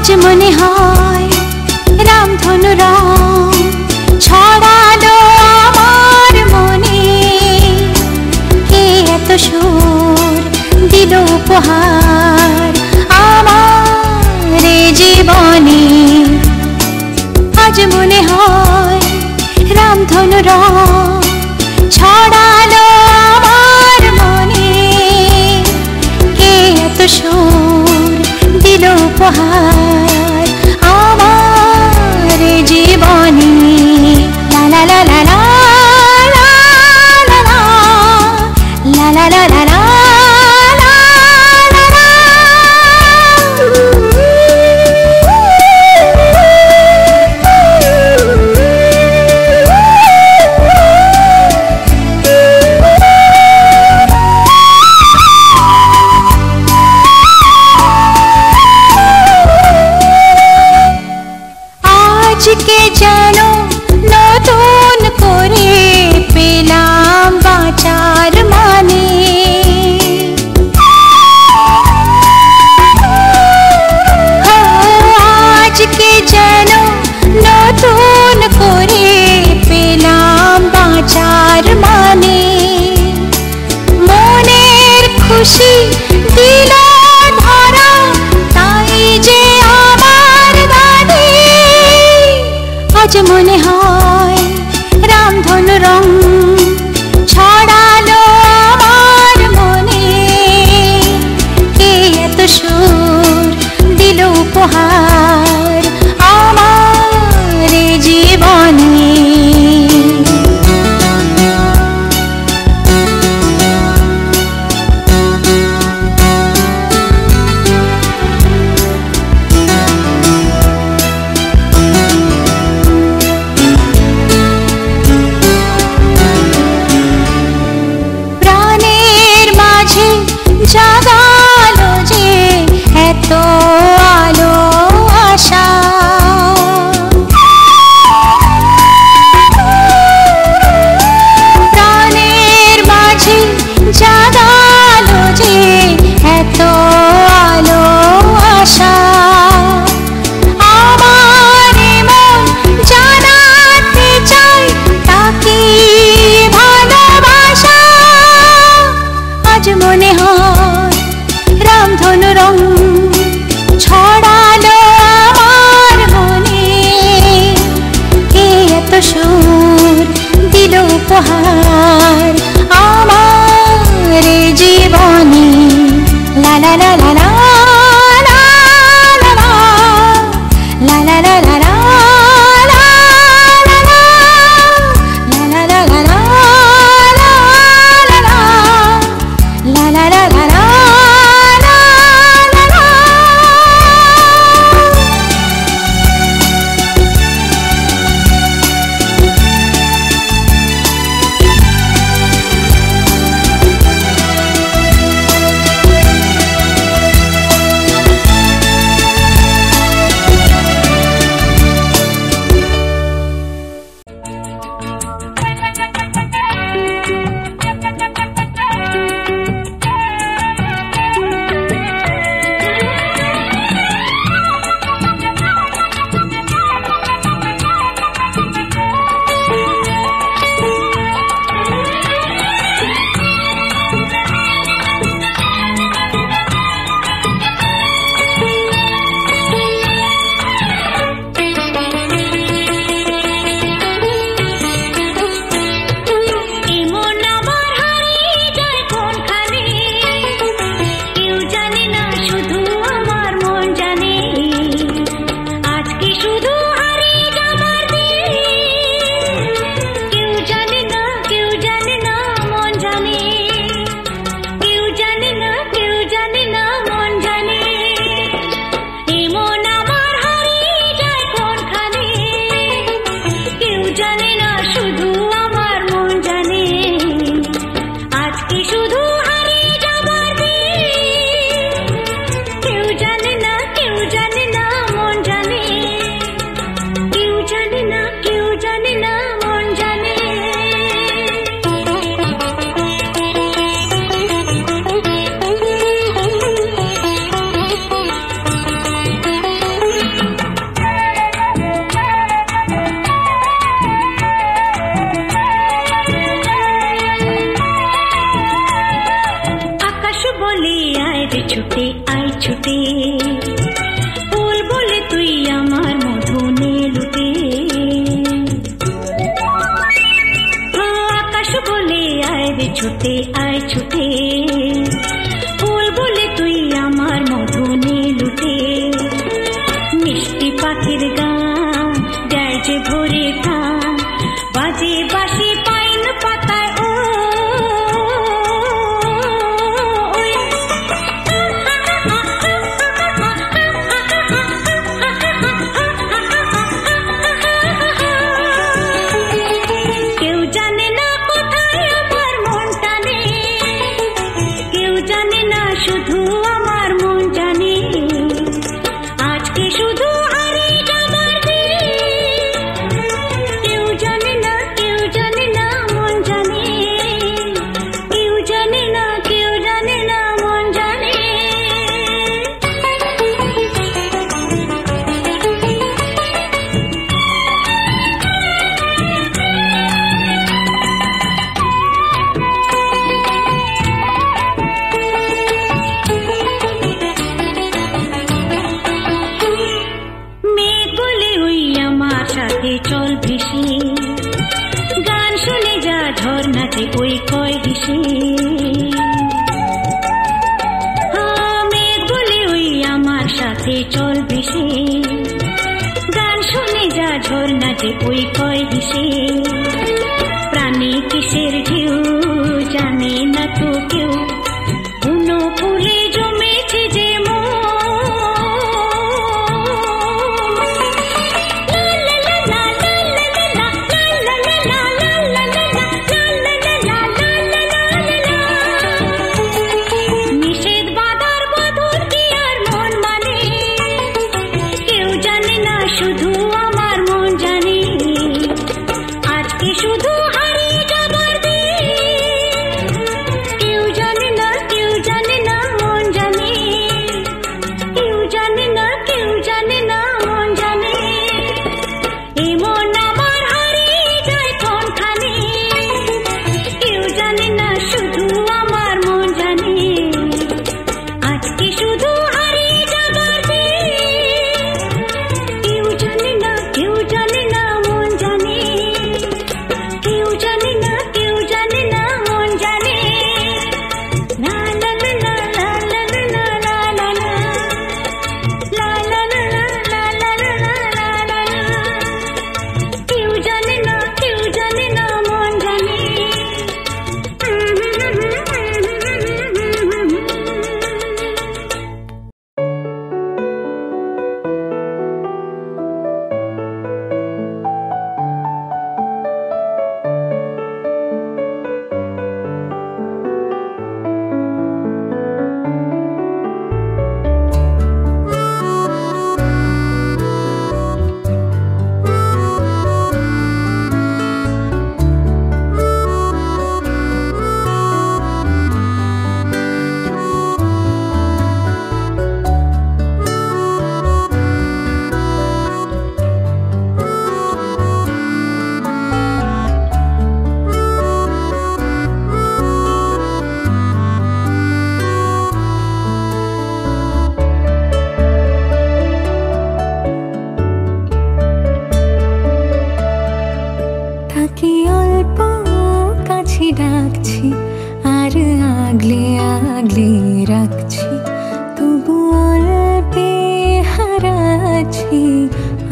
আজ মনে হয় রামধনু রং ছড়ালো আমার মনে, কে এত সুর দিল উপহার আমার জীবনে। আজ মনে হয় রামধনু রং ছড়ালো আমার মনে, কে এত সুর দিল উপহার আমার জীবনে। লা লা লা লা লা লা লা লা লা লা লা। আজকে যেন নতুন করে পেলাম বাঁচার মানে, আজকে যেন নতুন করে পেলাম বাঁচার মানে। মনের খুশি দিল ধরা, তাই যে আমার দাদি। আজ মনে হয় রামধনু রং ছড়ালো আমার মনে, কে এত সুর দিল উপহার আমার জীবনে। লুটে, ফুল বলে তুই আমার মধু নে লুটে। আকাশ বলে আয় রে ছুটে, আয় ছুটে, ফুল বলে তুই আমার মধু নে লুটে। মিষ্টি পাখির গান দেয় যে ভরে প্রাণ, বাজে বাঁশি পাইন পাতায় ও কেউ জানে না কোথায় আমার মন টানে, কেউ জানে না শুধু আমার মন জানে। আজকে শুধু হারিয়ে যাবার দিন, কেউ জানে না, কেউ জানে না মন জানে, কেউ জানে না, কেউ জানে না মন জানে। মেঘ বলে ওই আমার সাথে চল ভেসে, গান শুনে যা ঝর্ণাতে ওই কয় হেসে। মেঘ বলে ওই আমার সাথে চল ভেসে, গান শুনে যা ঝর্ণাতে ওই কয় হেসে। প্রাণী কিসের ঢেউ জানে না তো কেউ, বুনো ফুলে জমেছে যে মন। নিষেধ বাধার বধুর কি আর মন মানে, কেউ জানে না শুধু আমার মন জানে। আজকে শুধু হারিয়ে যাবার দিন, কেউ জানে না, কেউ জানে না মন জানে, কেউ জানে না, কেউ জানে না মন জানে। এই মন আমার হারিয়ে যায় কোনখানে, কেউ জানে না শুধু আমার মন জানে। আজকে শুধু হারিয়ে যাবার দিন, কেউ জানে না, কেউ জানে না মন জানে, কেউ জানে না, কেউ জানে না মন জানে। লা লা লা লা লা লা লা লা লা লা লা লা লা লা লা লা লা লা। কেউ জানে না, কেউ জানে না মন জানে। তাকে অল্প কাছে ডাকছি, আর আগলে আগলে রাখছি, তবু অল্পে হারাচ্ছি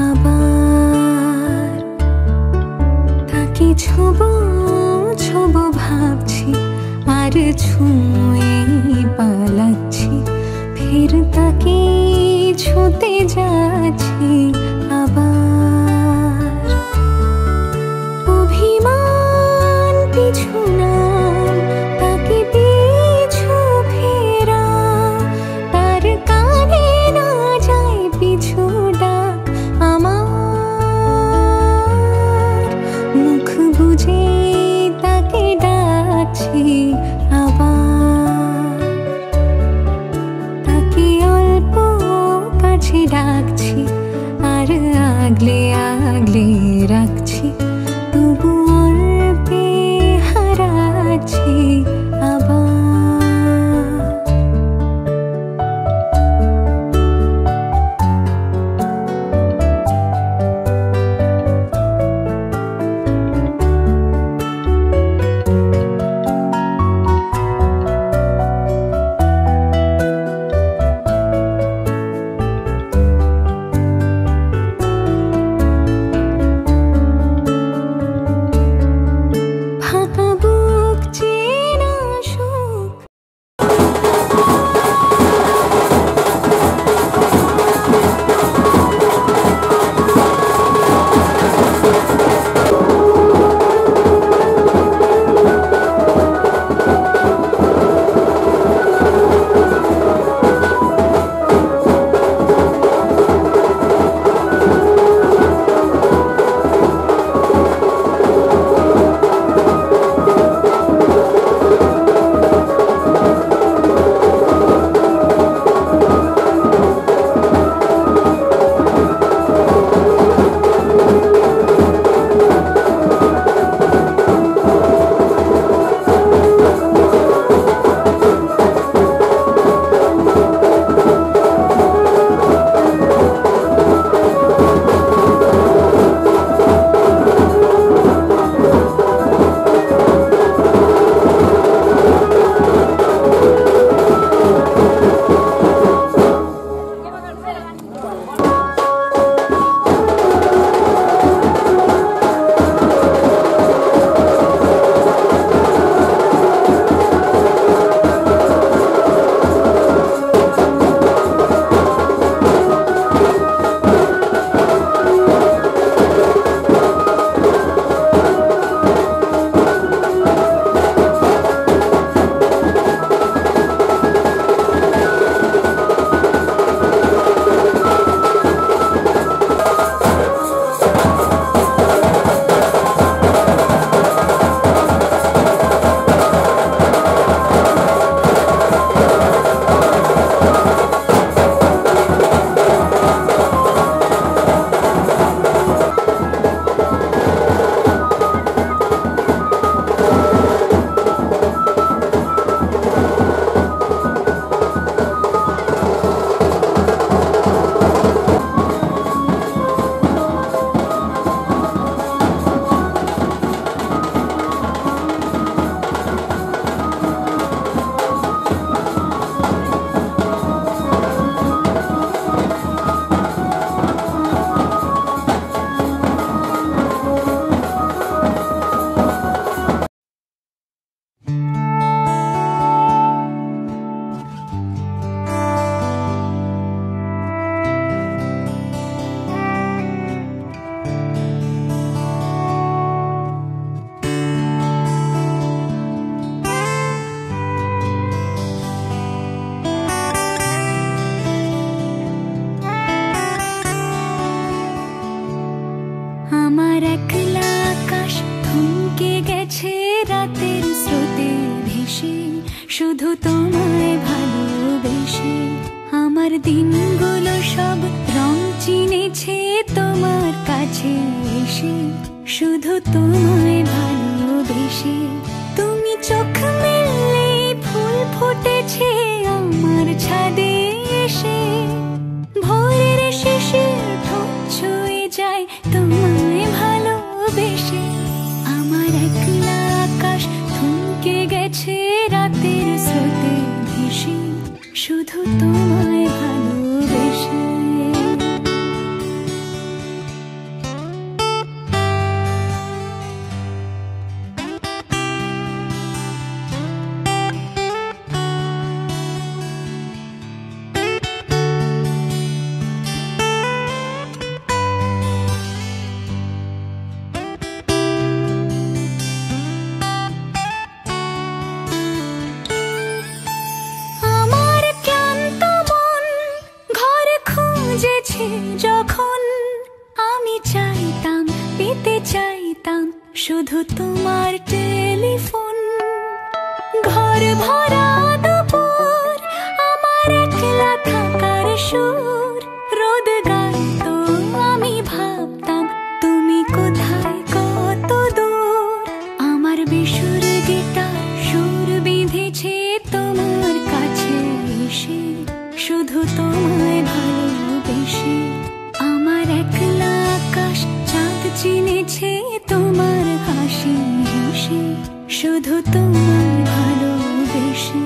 আবার। তাকে ছোবো ছোবো ভাবছি, আর ছুঁয়ে পালাচ্ছি, ফের তাকে ছুঁতে যাচ্ছি আবার। অভিমান পিছু নাম, তাকে পিছু ফেরা, তার কানে না যায় পিছু ডাক আমার। মুখ বুঝে তাকে ডাকছি আবার। তাকে অল্প কাছে ডাকছি, আর আগলে আগলে রাখছি, তবু অল্পে হারাচ্ছি আবার। শুধু তোমায় ভালোবেসে। আমার দিনগুলো সব রং চিনেছে তোমার কাছে এসে, শুধু তোমায় ভালোবেসে। তুমি চোখ মেললে ফুল ফুটেছে আমার ছাদে এসে, ভোরের শিশির ঠোঁট ছুঁয়ে যায় তোমায় ভালোবেসে। আমার একলা আকাশ থমকে গেছে রাতের স্রোতে ভেসে, শুধু তোমায় ভালোবেসে। যখন আমি চাইতাম, পেতে চাইতাম শুধু তোমার টেলিফোন। ঘর ভরা দুপুর, আমার একলা থাকার সুর, রোদ গাইতো আমি ভাবতাম তুমি কোথায় কত দূর। আমার বেসুর গিটার সুর বিঁধেছে তোমার কাছে এসে, শুধু তোমায় ভালোবেসে। আমার একলা আকাশ চাঁদ চিনেছে তোমার হাসি হেসে, শুধু তোমায় ভালোবেসে।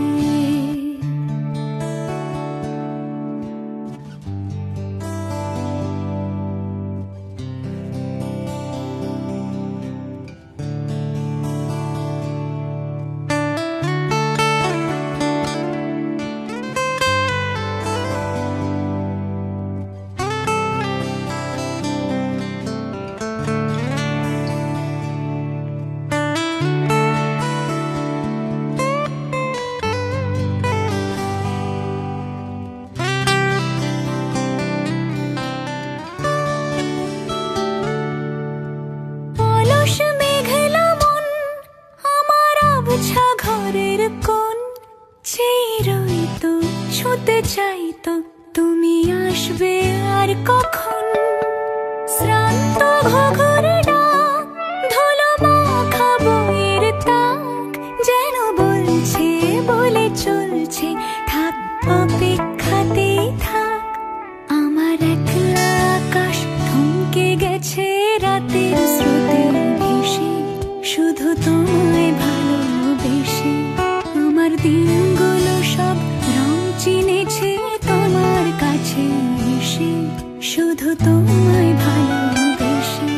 ঘরের কোণ চেয়ে রইতো, ছুঁতে চাইতো তুমি আসবে আর কখন। শ্রান্ত ঘুঘুর ডাক, ধুলো মাখা বইয়ের তাক, যেন বলছে বলে চলছে থাক অপেক্ষাতেই থাক। আমার একলা আকাশ থমকে গেছে রাতের স্রোতে ভেসে, শুধু তোমায় ভালোবেসে। আমার দিনগুলো সব রং চিনেছে তোমার কাছে এসে, শুধু তোমায় ভালোবেসে।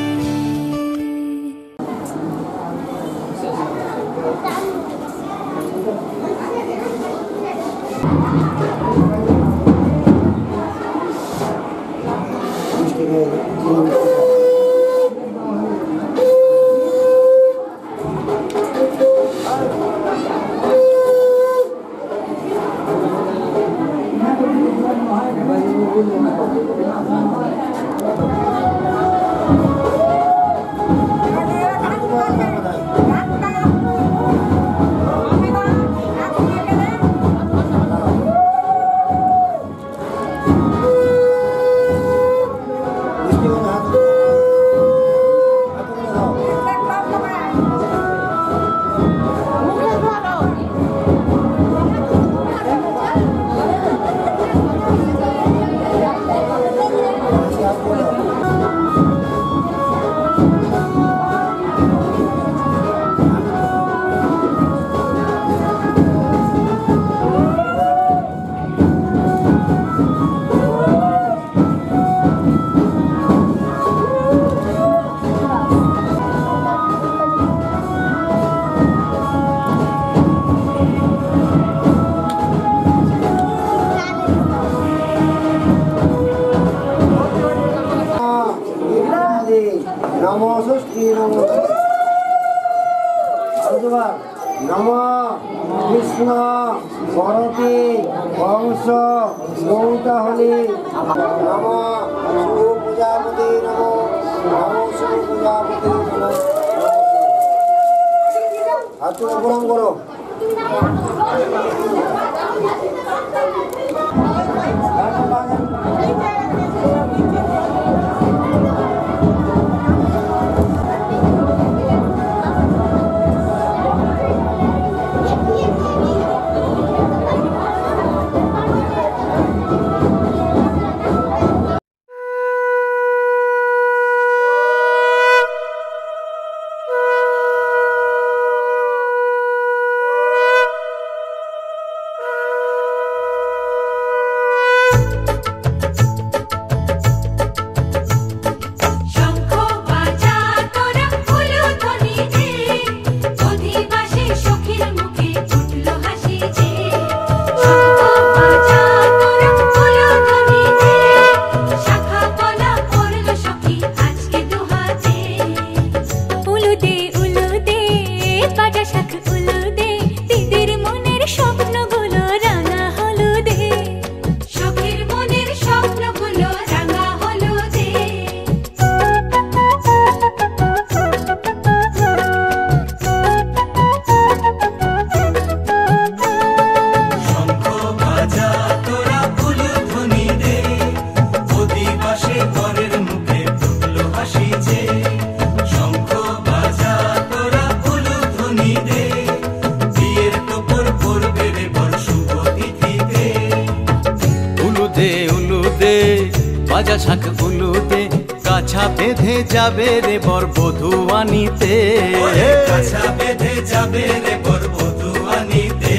কৃষ্ণ গণতি বংশ গৌতাহলি নম শুভ পূজাপতি নম নম শুভ পূজাপতি নম। হাত তুলে প্রণাম করো। বাজা শাঁখ উলুতে কাছা বেঁধে যাবে রে বর বধূ আনিতে, কাছা বেঁধে যাবে রে বর বধূ আনিতে।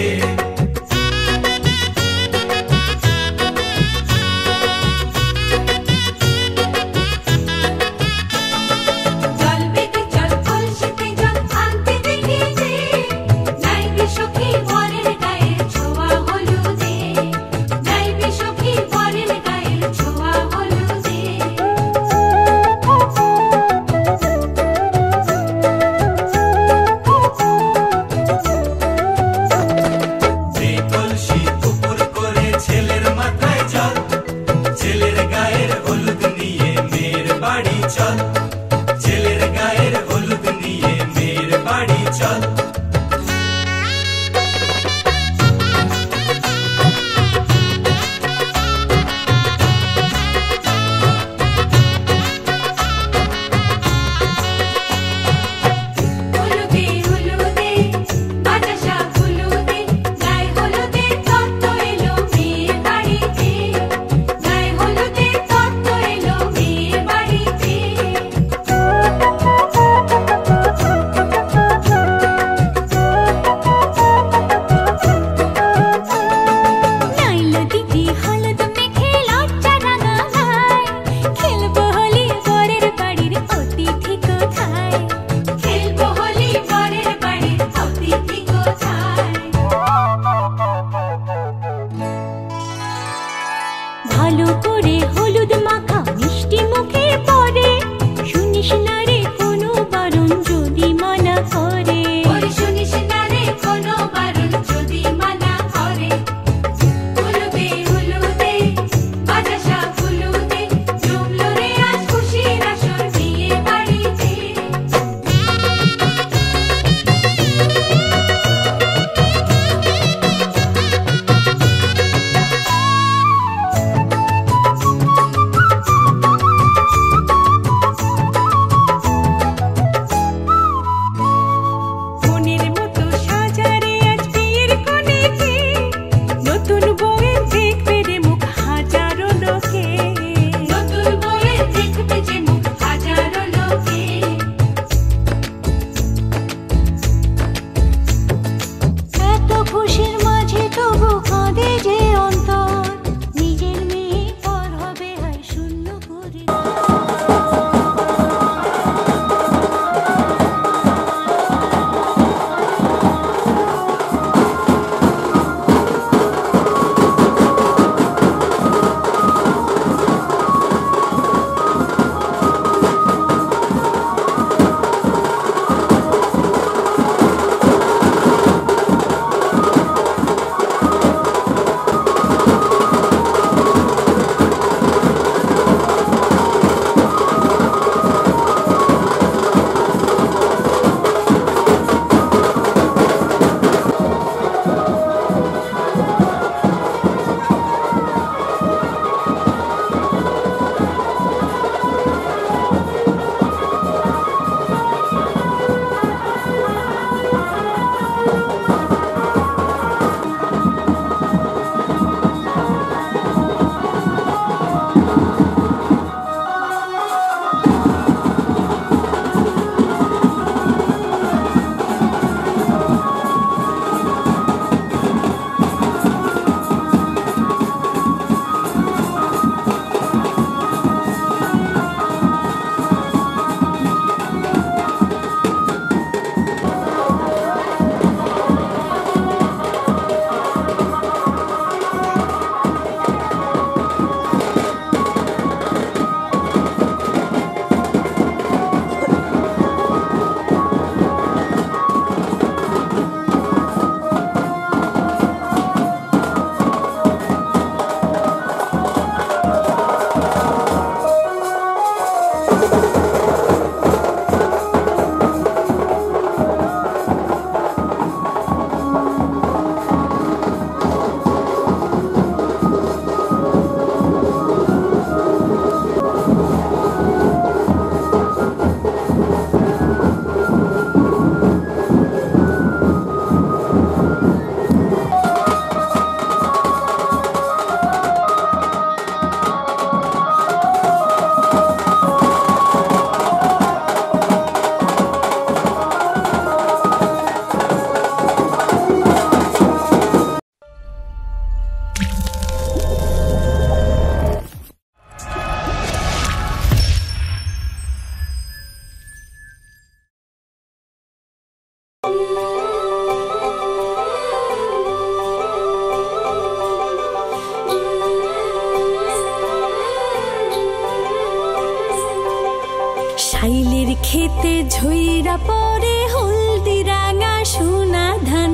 পরে হলদি রাঙা সোনা ধান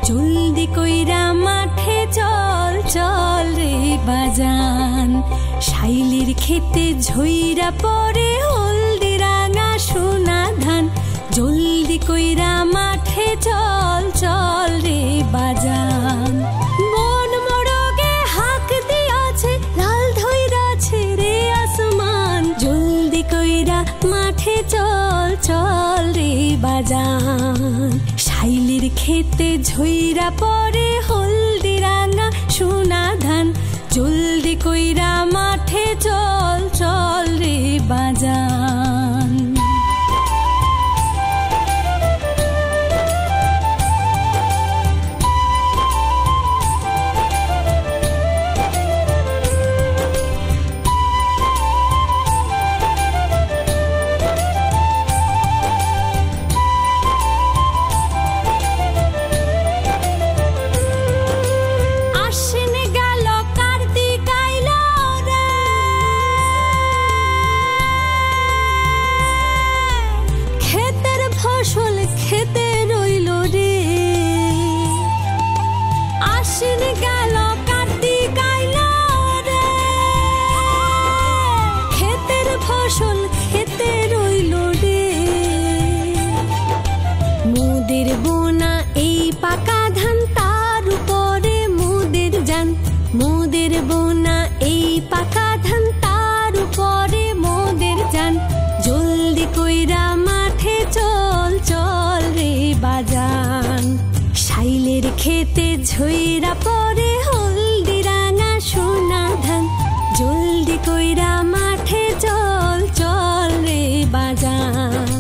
জলদি কইরা মাঠে চল চল রে বাজান শাইলির খেতে ঝইরা পরে হলদি রাঙা সোনা ধান জলদি কইরা মাঠে চল চল রে বাজান মন মোড়গে হাক দিয়াছে লাল ধইরাছে রে আসমান জলদি কইরা মাঠে চল চল রে বাজান শাইলির খেতে ঝইরা পরে হলদি রাঙা সোনা ধান জলদি কইরা মাঠে চল চল রে বাজান মোদের বোনা এই পাকা ধান তার উপরে মোদের জান জলদি কইরা মাঠে চল চল রে বাজান শাইলের খেতে ঝইরা পরে হলদি রাঙা সোনা ধান জলদি কইরা মাঠে চল চল রে বাজান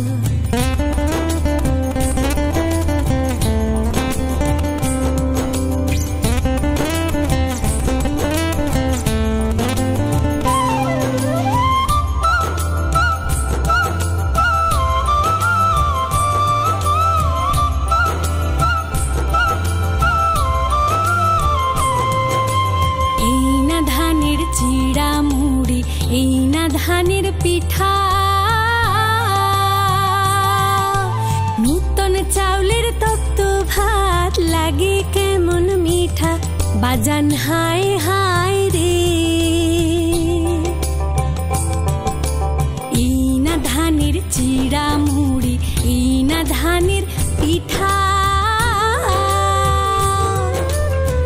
চিড়া মুড়ি এই না ধানের পিঠা নূতন চাউলের তপ্ত ভাত লাগে কেমন মিঠা বাজান হায় হায় রে এই না ধানের চিড়া মুড়ি এই না ধানের পিঠা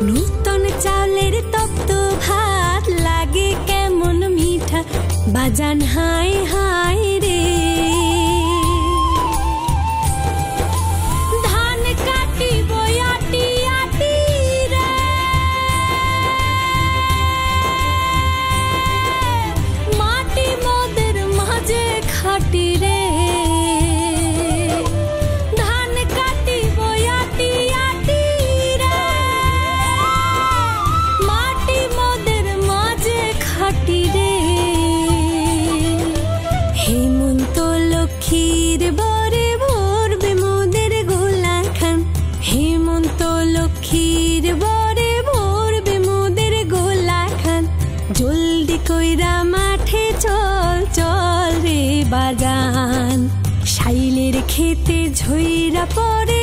নূতন চাউলের তপ্ত ভাত লাগে কেমন মিঠা বাজান হায় হায় রে ধান কাটি বয়াটি আটি রে মাটি মোদের মাঝে খাটি রে ধান কাটি বয়াটি আটি রে মাটি মোদের মাঝে খাটি রে হেমন্ত লক্ষ্মীর বরে ভরবে মোদের গোলা খান হেমন্ত লক্ষ্মীর বরে ভরবে মোদের গোলা খান জলদি কইরা মাঠে চল চল রে বাজান শাইলের খেতে ঝইরা পরে